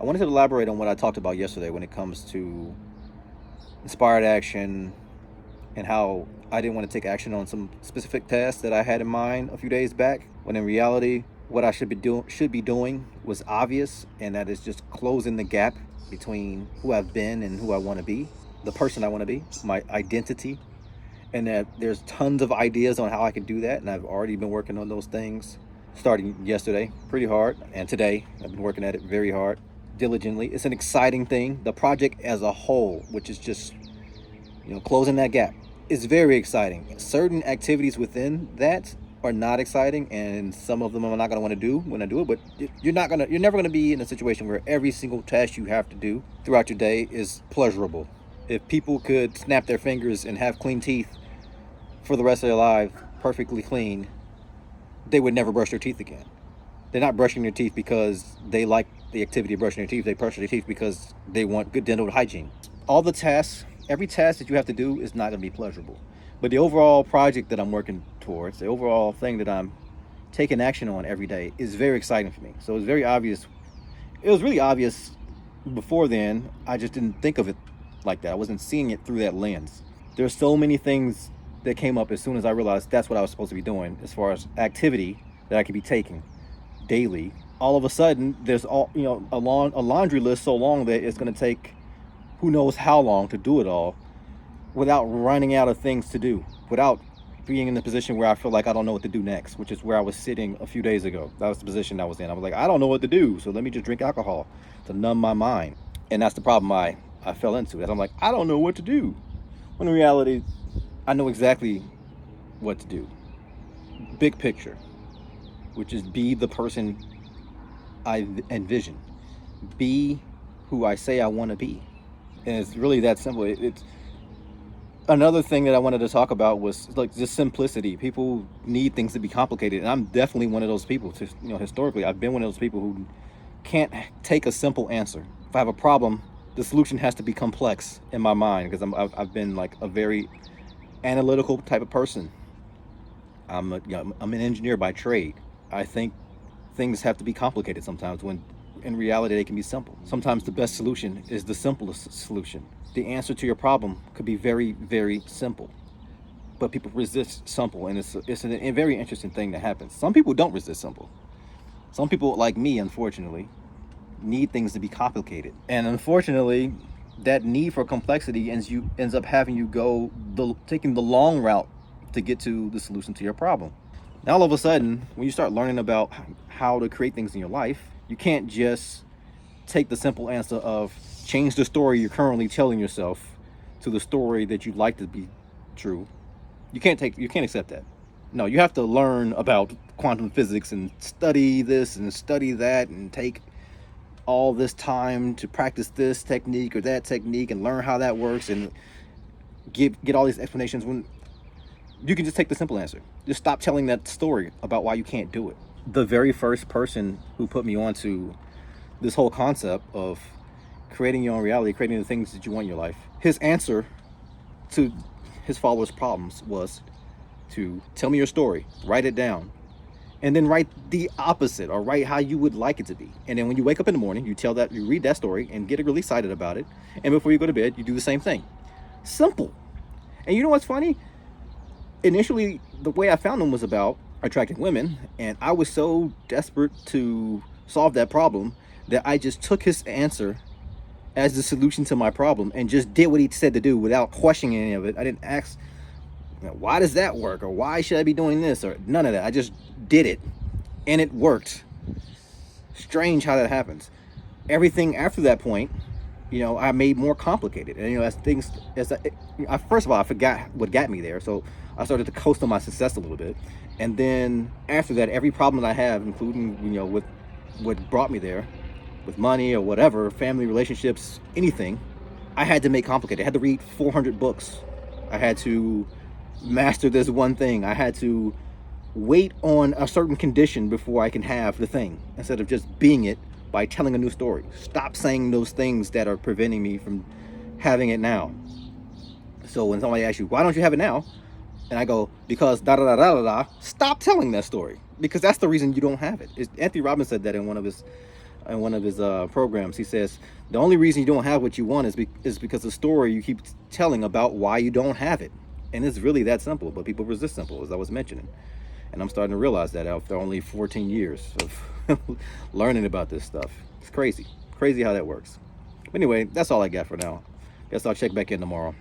I wanted to elaborate on what I talked about yesterday when it comes to inspired action and how I didn't want to take action on some specific tasks that I had in mind a few days back, when in reality, what I should be doing was obvious, and that is just closing the gap between who I've been and who I want to be, the person I want to be, my identity, and that there's tons of ideas on how I can do that, and I've already been working on those things starting yesterday pretty hard, and today I've been working at it very hard, diligently. It's an exciting thing. The project as a whole, which is just closing that gap, is very exciting. Certain activities within that are not exciting, and some of them I'm not going to want to do when I do it. But you're never going to be in a situation where every single task you have to do throughout your day is pleasurable. If people could snap their fingers and have clean teeth for the rest of their lives, perfectly clean, they would never brush their teeth again. They're not brushing their teeth because they like the activity of brushing their teeth. They brush their teeth because they want good dental hygiene. All the tasks, every task that you have to do is not going to be pleasurable. But the overall project that I'm working towards, the overall thing that I'm taking action on every day, is very exciting for me. So it's very obvious. It was really obvious before then. I just didn't think of it like that. I wasn't seeing it through that lens. There's so many things that came up as soon as I realized that's what I was supposed to be doing as far as activity that I could be taking daily. All of a sudden, there's a laundry list so long that it's going to take who knows how long to do it all without running out of things to do, without being in the position where I feel like I don't know what to do next, which is where I was sitting a few days ago. That was the position I was in. I was like, I don't know what to do, so let me just drink alcohol to numb my mind. And that's the problem I fell into. I'm like, I don't know what to do. When in reality, I know exactly what to do. Big picture, which is be the person I envision. Be who I say I want to be. And it's really that simple. It's another thing that I wanted to talk about was like just simplicity. People need things to be complicated, and I'm definitely one of those people. Historically, I've been one of those people who can't take a simple answer. If I have a problem, the solution has to be complex in my mind, because I've been like a very analytical type of person. I'm an engineer by trade. I think things have to be complicated sometimes, when in reality they can be simple. Sometimes the best solution is the simplest solution. The answer to your problem could be very, very simple, but people resist simple, and it's a very interesting thing that happens. Some people don't resist simple. Some people, like me, unfortunately, need things to be complicated, and unfortunately, that need for complexity ends up having you taking the long route to get to the solution to your problem. Now, all of a sudden, when you start learning about how to create things in your life, you can't just take the simple answer of change the story you're currently telling yourself to the story that you'd like to be true. You can't accept that. No, you have to learn about quantum physics and study this and study that and take all this time to practice this technique or that technique and learn how that works and get all these explanations, when you can just take the simple answer. Just stop telling that story about why you can't do it. The very first person who put me onto this whole concept of creating your own reality, creating the things that you want in your life, his answer to his followers' problems was to tell me your story, write it down, and then write the opposite, or write how you would like it to be. And then when you wake up in the morning, you read that story and get really excited about it. And before you go to bed, you do the same thing. Simple. And you know what's funny? Initially, the way I found him was about attracting women, and I was so desperate to solve that problem that I just took his answer as the solution to my problem and just did what he said to do without questioning any of it. I didn't ask, why does that work, or why should I be doing this, or none of that. I just did it, and it worked. Strange how that happens. Everything after that point, I made more complicated. And first of all, I forgot what got me there, so I started to coast on my success a little bit. And then after that, every problem that I have, including with what brought me there, with money or whatever, family, relationships, anything, I had to make complicated. I had to read 400 books. I had to master this one thing. I had to wait on a certain condition before I can have the thing, instead of just being it by telling a new story. Stop saying those things that are preventing me from having it now. So when somebody asks you, why don't you have it now? And I go, because da da da da da da. Stop telling that story, because that's the reason you don't have it. Anthony Robbins said that in one of his in one of his programs. He says the only reason you don't have what you want is because the story you keep telling about why you don't have it, and it's really that simple. But people resist simple, as I was mentioning, and I'm starting to realize that after only 14 years of learning about this stuff. It's crazy how that works. But anyway, that's all I got for now. Guess I'll check back in tomorrow.